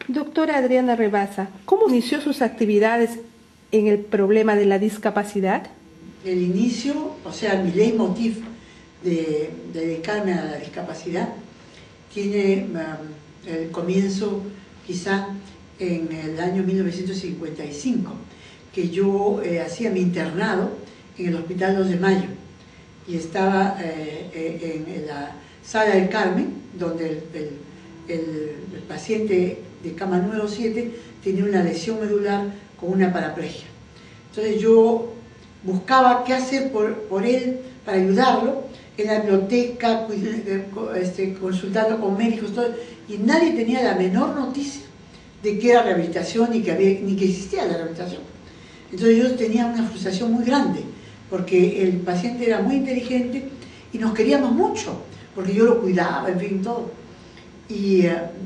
Doctora Adriana Rabasa, ¿cómo inició sus actividades en el problema de la discapacidad? El inicio, o sea, mi leitmotiv de dedicarme a la discapacidad tiene el comienzo quizá en el año 1955, que yo hacía mi internado en el Hospital 2 de Mayo y estaba en la Sala del Carmen, donde el paciente de cama número 7 tenía una lesión medular con una paraplegia. Entonces yo buscaba qué hacer por él para ayudarlo en la biblioteca, consultando con médicos, todo, y nadie tenía la menor noticia de que era rehabilitación ni que existía la rehabilitación. Entonces yo tenía una frustración muy grande porque el paciente era muy inteligente y nos queríamos mucho porque yo lo cuidaba, en fin, todo. Y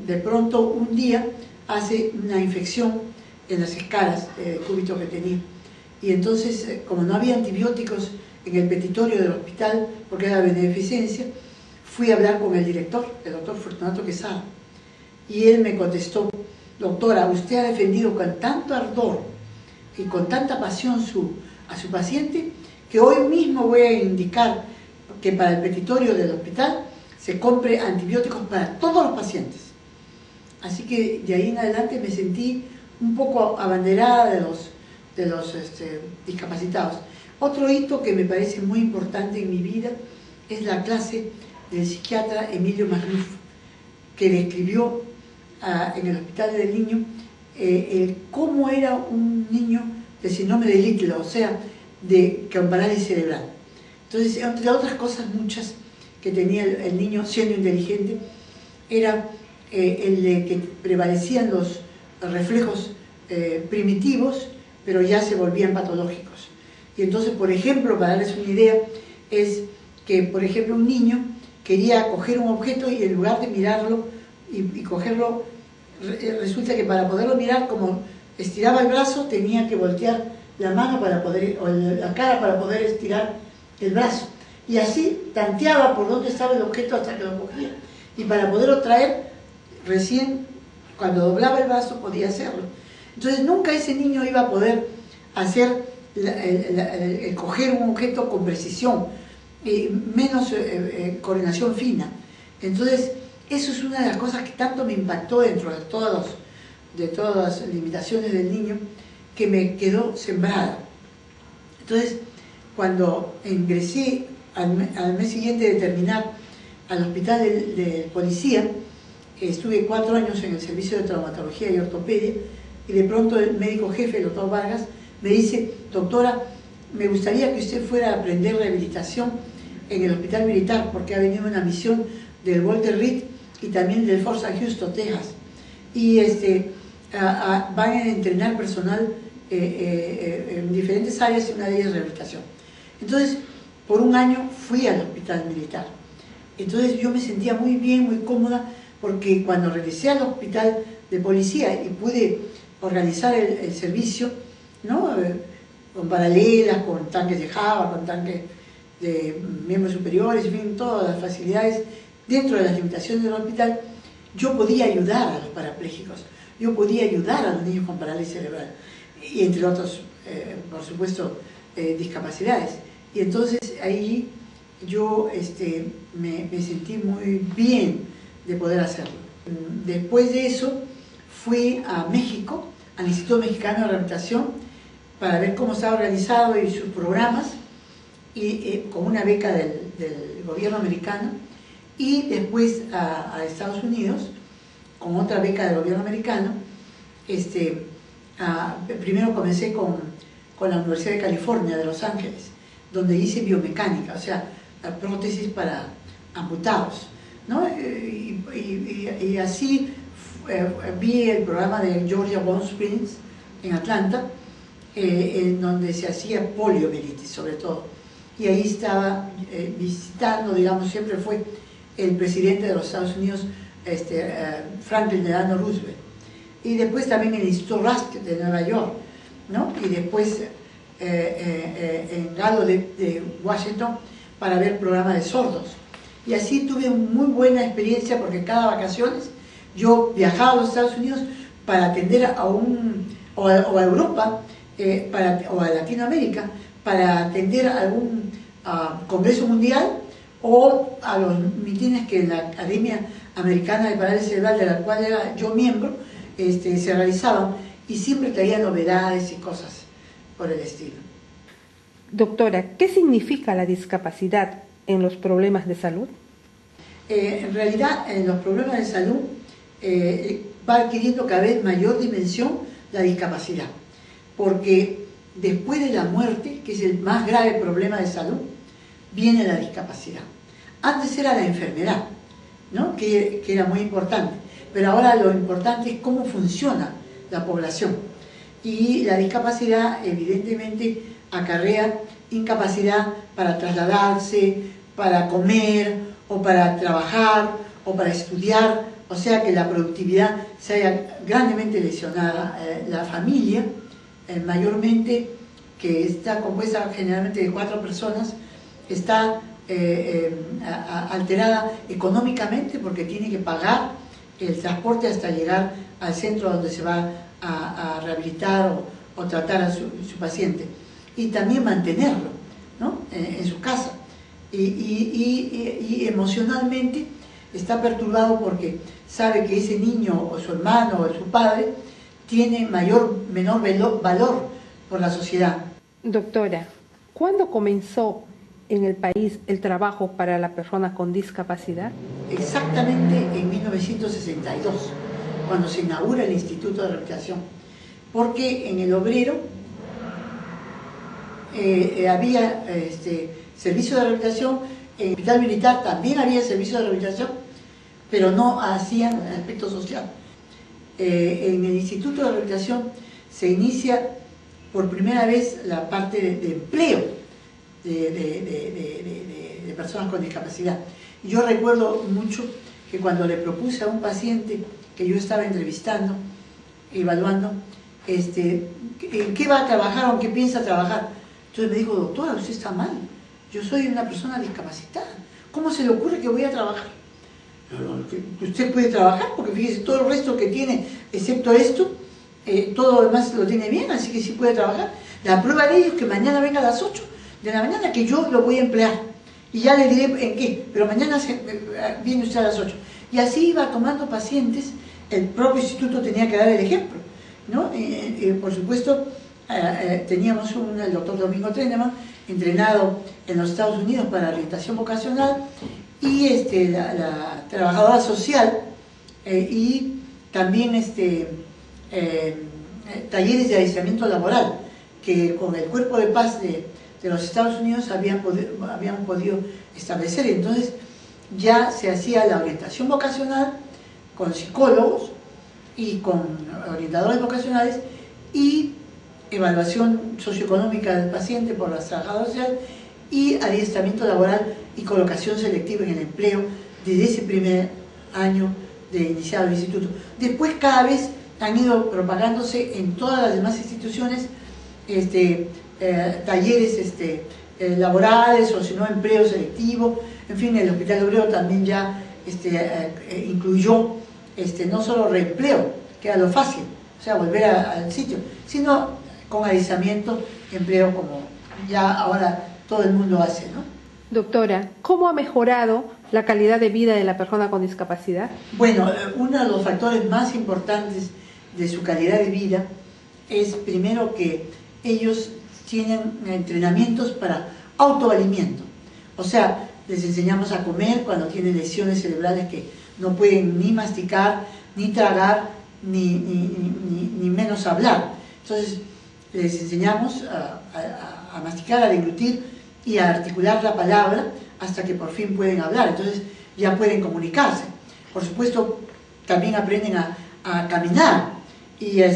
de pronto un día hace una infección en las escalas de cúbito que tenía. Y entonces, como no había antibióticos en el petitorio del hospital, porque era beneficencia, fui a hablar con el director, el doctor Fortunato Quesada. Y él me contestó: doctora, usted ha defendido con tanto ardor y con tanta pasión a su paciente, que hoy mismo voy a indicar que para el petitorio del hospital se compre antibióticos para todos los pacientes. Así que de ahí en adelante me sentí un poco abanderada de los discapacitados. Otro hito que me parece muy importante en mi vida es la clase del psiquiatra Emilio Magluf, que le escribió en el Hospital del Niño cómo era un niño de síndrome de Littler, o sea, con parálisis cerebral. Entonces, entre otras cosas muchas que tenía el niño siendo inteligente, era el de que prevalecían los reflejos primitivos, pero ya se volvían patológicos. Y entonces, por ejemplo, para darles una idea, es que, por ejemplo, un niño quería coger un objeto y en lugar de mirarlo y cogerlo, resulta que para poderlo mirar, como estiraba el brazo, tenía que voltear la mano o la cara para poder estirar el brazo. Y así tanteaba por dónde estaba el objeto hasta que lo cogía. Y para poderlo traer, recién cuando doblaba el brazo podía hacerlo. Entonces nunca ese niño iba a poder hacer coger un objeto con precisión, menos coordinación fina. Entonces eso es una de las cosas que tanto me impactó dentro de todas las limitaciones del niño, que me quedó sembrada. Entonces, cuando ingresé al mes siguiente de terminar al hospital de policía, estuve 4 años en el servicio de traumatología y ortopedia, y de pronto el médico jefe, el doctor Vargas, me dice: doctora, me gustaría que usted fuera a aprender rehabilitación en el hospital militar, porque ha venido una misión del Walter Reed y también del Fort St. Houston, Texas, y van a entrenar personal en diferentes áreas, y una de ellas rehabilitación. Entonces, por un año fui al hospital militar. Entonces yo me sentía muy bien, muy cómoda, porque cuando regresé al hospital de policía y pude organizar el servicio, ¿no? Con paralelas, con tanques de Java, con tanques de miembros superiores, en fin, todas las facilidades dentro de las limitaciones del hospital, yo podía ayudar a los parapléjicos, yo podía ayudar a los niños con parálisis cerebral, y entre otros, por supuesto, discapacidades. Y entonces ahí yo me sentí muy bien de poder hacerlo. Después de eso fui a México, al Instituto Mexicano de Rehabilitación, para ver cómo estaba organizado y sus programas, y con una beca del gobierno americano, y después a Estados Unidos con otra beca del gobierno americano. Primero comencé con la Universidad de California de Los Ángeles, donde hice biomecánica, o sea, la prótesis para amputados, ¿no? Y así vi el programa de Georgia Bone Springs en Atlanta, en donde se hacía poliomielitis sobre todo, y ahí estaba visitando, digamos, siempre fue el presidente de los Estados Unidos, Franklin Delano Roosevelt, y después también el Instituto Rusk de Nueva York, ¿no? Y después en Galo de Washington, para ver programas de sordos. Y así tuve una muy buena experiencia, porque cada vacaciones yo viajaba a los Estados Unidos, para atender o a Europa o a Latinoamérica para atender a algún congreso mundial o a los mitines que la Academia Americana de Parálisis Cerebral, de la cual era yo miembro, se realizaban, y siempre traía novedades y cosas por el estilo. Doctora, ¿qué significa la discapacidad en los problemas de salud? En realidad, en los problemas de salud va adquiriendo cada vez mayor dimensión la discapacidad, porque después de la muerte, que es el más grave problema de salud, viene la discapacidad. Antes era la enfermedad, ¿no? que era muy importante, pero ahora lo importante es cómo funciona la población. Y la discapacidad evidentemente acarrea incapacidad para trasladarse, para comer, o para trabajar, o para estudiar, o sea que la productividad se haya grandemente lesionada. La familia, mayormente, que está compuesta generalmente de 4 personas, está alterada económicamente porque tiene que pagar el transporte hasta llegar al centro donde se va a rehabilitar o tratar a su paciente, y también mantenerlo, ¿no? En su casa, y emocionalmente está perturbado porque sabe que ese niño o su hermano o su padre tiene menor valor por la sociedad. Doctora, ¿cuándo comenzó en el país el trabajo para la persona con discapacidad? Exactamente en 1962, cuando se inaugura el Instituto de Rehabilitación, porque en el Obrero había servicio de rehabilitación, en el Hospital Militar también había servicio de rehabilitación, pero no hacían aspecto social. En el Instituto de Rehabilitación se inicia por primera vez la parte de empleo de personas con discapacidad. Y yo recuerdo mucho que cuando le propuse a un paciente que yo estaba entrevistando, evaluando, ¿en qué va a trabajar o en qué piensa trabajar? Entonces me dijo: doctora, usted está mal, yo soy una persona discapacitada, ¿cómo se le ocurre que voy a trabajar? Usted puede trabajar porque fíjese todo el resto que tiene, excepto esto, todo lo demás lo tiene bien, así que sí puede trabajar. La prueba de ello es que mañana venga a las 8 de la mañana, que yo lo voy a emplear y ya le diré en qué, pero mañana viene usted a las 8. Y así iba tomando pacientes. El propio instituto tenía que dar el ejemplo, ¿no? Por supuesto, teníamos el doctor Domingo Treneman, entrenado en los Estados Unidos para orientación vocacional, y la trabajadora social, y también talleres de adiestramiento laboral, que con el Cuerpo de Paz de los Estados Unidos habían podido establecer. Entonces ya se hacía la orientación vocacional con psicólogos y con orientadores vocacionales, y evaluación socioeconómica del paciente por las trabajadoras sociales, y adiestramiento laboral y colocación selectiva en el empleo desde ese primer año de iniciado el instituto. Después cada vez han ido propagándose en todas las demás instituciones talleres laborales, o si no, empleo selectivo. En fin, el Hospital Obrero también ya incluyó no solo reempleo, que era lo fácil, o sea, volver al sitio, sino con adiestramiento, empleo, como ya ahora todo el mundo hace, ¿no? Doctora, ¿cómo ha mejorado la calidad de vida de la persona con discapacidad? Bueno, uno de los factores más importantes de su calidad de vida es, primero, que ellos tienen entrenamientos para autovalimiento. O sea, les enseñamos a comer cuando tienen lesiones cerebrales que no pueden ni masticar, ni tragar, ni menos hablar. Entonces, les enseñamos a masticar, a deglutir y a articular la palabra hasta que por fin pueden hablar. Entonces, ya pueden comunicarse. Por supuesto, también aprenden a caminar y a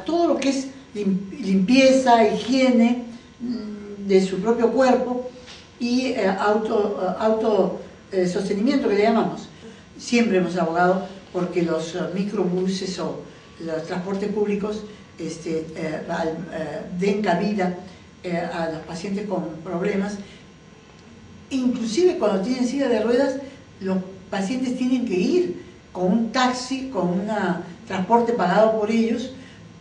todo lo que es limpieza, higiene de su propio cuerpo, y sostenimiento, que le llamamos. Siempre hemos abogado porque los microbuses o los transportes públicos den cabida a los pacientes con problemas. Inclusive cuando tienen silla de ruedas, los pacientes tienen que ir con un taxi, con un transporte pagado por ellos,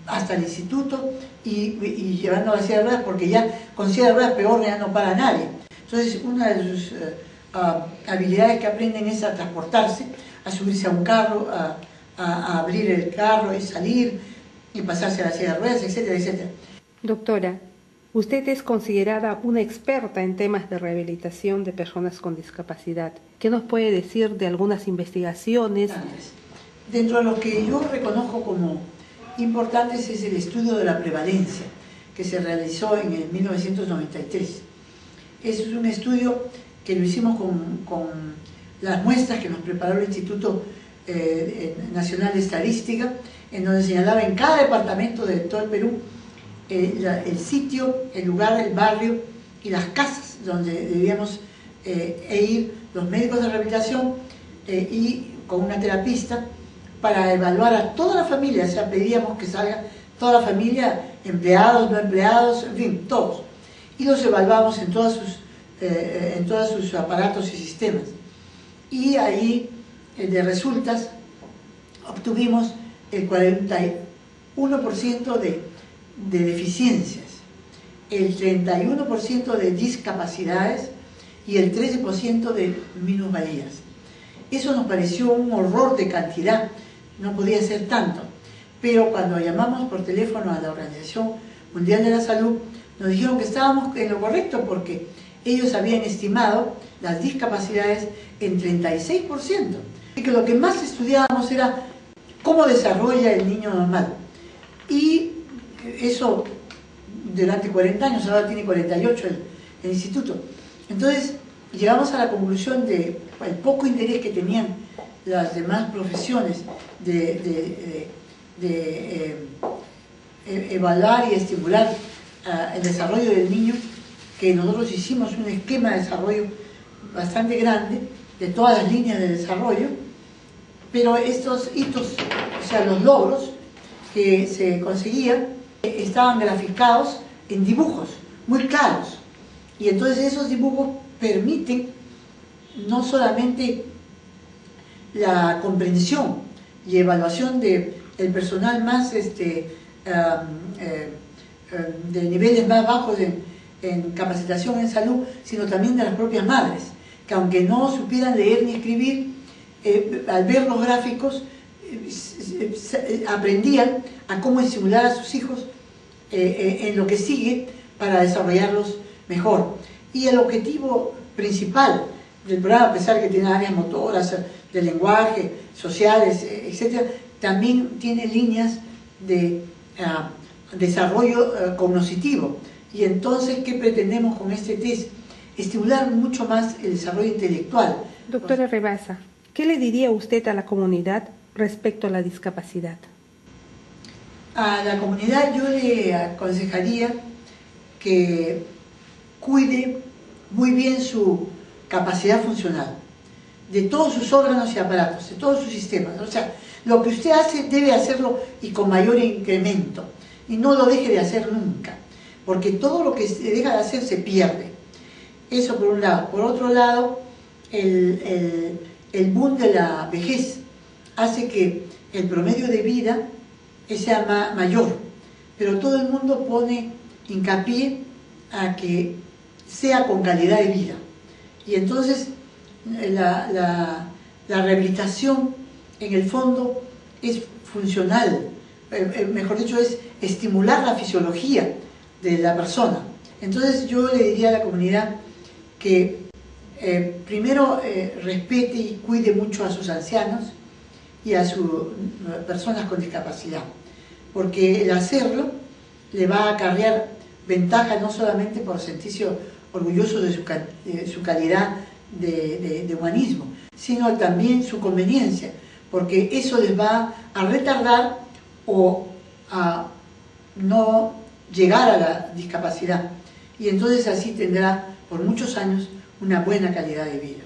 hasta el instituto y llevando la silla de ruedas, porque ya con silla de ruedas peor, ya no para nadie. Entonces, una de sus habilidades que aprenden es a transportarse, a subirse a un carro, a abrir el carro y salir y pasarse a la silla de ruedas, etcétera, etcétera. Doctora, usted es considerada una experta en temas de rehabilitación de personas con discapacidad. ¿Qué nos puede decir de algunas investigaciones? Dentro de lo que yo reconozco como importantes es el estudio de la prevalencia que se realizó en el 1993. Es un estudio que lo hicimos con las muestras que nos preparó el Instituto Nacional de Estadística, en donde señalaba en cada departamento de todo el Perú el sitio, el lugar, el barrio y las casas donde debíamos ir los médicos de rehabilitación y con una terapista para evaluar a toda la familia. O sea, pedíamos que salga toda la familia, empleados, no empleados, en fin, todos. Y los evaluamos en todos sus aparatos y sistemas. Y ahí, de resultas, obtuvimos el 41% de deficiencias, el 31% de discapacidades y el 13% de minusvalías. Eso nos pareció un horror de cantidad, no podía ser tanto. Pero cuando llamamos por teléfono a la Organización Mundial de la Salud, nos dijeron que estábamos en lo correcto porque ellos habían estimado las discapacidades en 36%. Y que lo que más estudiábamos era cómo desarrolla el niño normal. Y eso durante 40 años, ahora tiene 48 el instituto. Entonces llegamos a la conclusión de el poco interés que tenían las demás profesiones de evaluar y estimular el desarrollo del niño, que nosotros hicimos un esquema de desarrollo bastante grande de todas las líneas de desarrollo, pero estos hitos, o sea, los logros que se conseguían, estaban graficados en dibujos muy claros, y entonces esos dibujos permiten no solamente la comprensión y evaluación del personal más de niveles más bajos en capacitación en salud, sino también de las propias madres, que aunque no supieran leer ni escribir, al ver los gráficos aprendían a cómo estimular a sus hijos en lo que sigue para desarrollarlos mejor. Y el objetivo principal del programa, a pesar que tiene áreas motoras, de lenguaje, sociales, etc., también tiene líneas de desarrollo cognitivo. Y entonces, ¿qué pretendemos con este test? Estimular mucho más el desarrollo intelectual. Doctora Rebasa, ¿qué le diría usted a la comunidad respecto a la discapacidad? A la comunidad yo le aconsejaría que cuide muy bien su capacidad funcional, de todos sus órganos y aparatos, de todos sus sistemas. O sea, lo que usted hace debe hacerlo y con mayor incremento, y no lo deje de hacer nunca, porque todo lo que se deja de hacer se pierde. Eso por un lado. Por otro lado, el boom de la vejez hace que el promedio de vida sea mayor, pero todo el mundo pone hincapié a que sea con calidad de vida. Y entonces la rehabilitación en el fondo es funcional, mejor dicho, es estimular la fisiología de la persona. Entonces yo le diría a la comunidad que primero respete y cuide mucho a sus ancianos y a sus personas con discapacidad, porque el hacerlo le va a acarrear ventaja no solamente por sentirse orgulloso de su calidad de humanismo, sino también su conveniencia, porque eso les va a retardar o a no llegar a la discapacidad, y entonces así tendrá por muchos años una buena calidad de vida.